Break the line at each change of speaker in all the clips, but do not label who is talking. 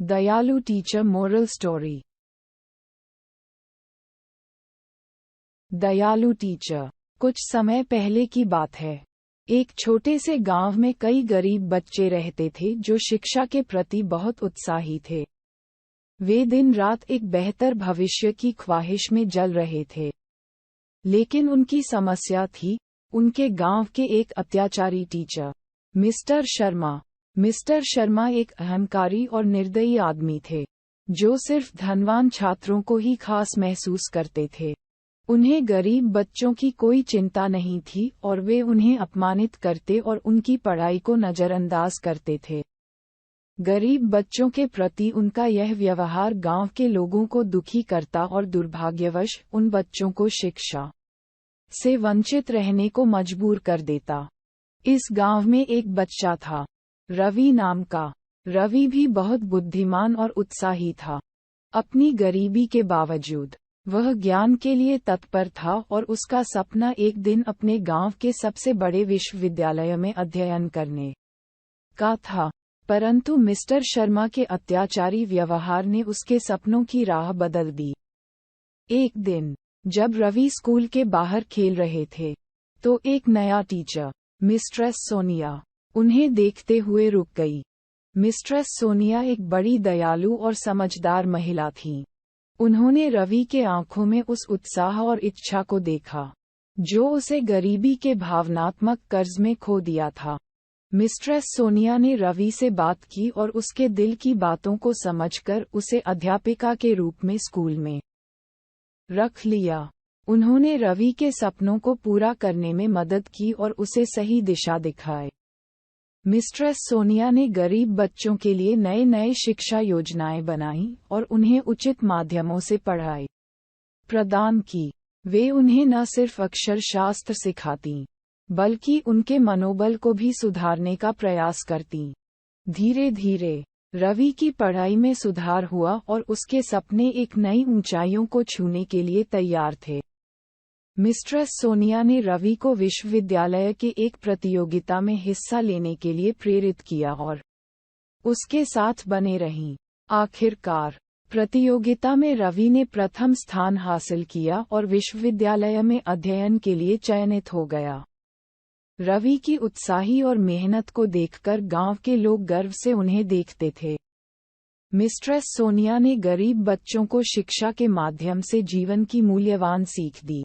दयालु teacher moral story. दयालु teacher. कुछ समय पहले की बात है। एक छोटे से गांव में कई गरीब बच्चे रहते थे जो शिक्षा के प्रति बहुत उत्साही थे। वे दिन रात एक बेहतर भविष्य की ख्वाहिश में जल रहे थे। लेकिन उनकी समस्या थी उनके गांव के एक अत्याचारी teacher, mister Sharma. Mister Sharma एक अहंकारी और निर्दयी आदमी थे, जो सिर्फ धनवान छात्रों को ही खास महसूस करते थे। उन्हें गरीब बच्चों की कोई चिंता नहीं थी और वे उन्हें अपमानित करते और उनकी पढ़ाई को नजरअंदाज करते थे। गरीब बच्चों के प्रति उनका यह व्यवहार गांव के लोगों को दुखी करता और दुर्भाग्यवश उन बच्चों को शिक्षा से वंचित रहने को मजबूर कर देता। इस गांव में एक बच्चा था, रवि नाम का। रवि भी बहुत बुद्धिमान और उत्साही था। अपनी गरीबी के बावजूद वह ज्ञान के लिए तत्पर था और उसका सपना एक दिन अपने गांव के सबसे बड़े विश्वविद्यालय में अध्ययन करने का था। परंतु मिस्टर शर्मा के अत्याचारी व्यवहार ने उसके सपनों की राह बदल दी। एक दिन जब रवि स्कूल के बाहर खेल रहे थे, तो एक नया टीचर, मिस्ट्रेस सोनिया, उन्हें देखते हुए रुक गई। मिस्ट्रेस सोनिया एक बड़ी दयालु और समझदार महिला थीं। उन्होंने रवि के आंखों में उस उत्साह और इच्छा को देखा, जो उसे गरीबी के भावनात्मक कर्ज में खो दिया था। मिस्ट्रेस सोनिया ने रवि से बात की और उसके दिल की बातों को समझकर उसे अध्यापिका के रूप में स्कूल में रख लिया। उन्होंने रवि के सपनों को पूरा करने में मदद की और उसे सही दिशा दिखाई। मिस्ट्रेस सोनिया ने गरीब बच्चों के लिए नए नए शिक्षा योजनाएं बनाईं और उन्हें उचित माध्यमों से पढ़ाई प्रदान की। वे उन्हें न सिर्फ अक्षर शास्त्र सिखातीं, बल्कि उनके मनोबल को भी सुधारने का प्रयास करतीं। धीरे धीरे रवि की पढ़ाई में सुधार हुआ और उसके सपने एक नई ऊंचाइयों को छूने के लिए तैयार थे। मिस्ट्रेस सोनिया ने रवि को विश्वविद्यालय के एक प्रतियोगिता में हिस्सा लेने के लिए प्रेरित किया और उसके साथ बने रहीं। आखिरकार प्रतियोगिता में रवि ने प्रथम स्थान हासिल किया और विश्वविद्यालय में अध्ययन के लिए चयनित हो गया। रवि की उत्साही और मेहनत को देखकर गांव के लोग गर्व से उन्हें देखते थे। मिस्ट्रेस सोनिया ने गरीब बच्चों को शिक्षा के माध्यम से जीवन की मूल्यवान सीख दी।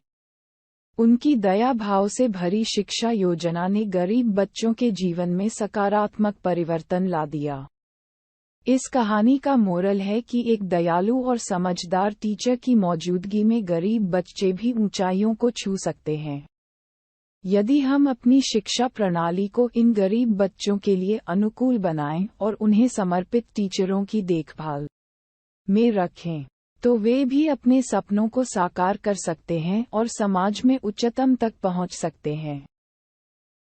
उनकी दया भाव से भरी शिक्षा योजना ने गरीब बच्चों के जीवन में सकारात्मक परिवर्तन ला दिया। इस कहानी का मोरल है कि एक दयालु और समझदार टीचर की मौजूदगी में गरीब बच्चे भी ऊंचाइयों को छू सकते हैं। यदि हम अपनी शिक्षा प्रणाली को इन गरीब बच्चों के लिए अनुकूल बनाएं और उन्हें समर्पित टीचरों की देखभाल में रखें, तो वे भी अपने सपनों को साकार कर सकते हैं और समाज में उच्चतम तक पहुंच सकते हैं।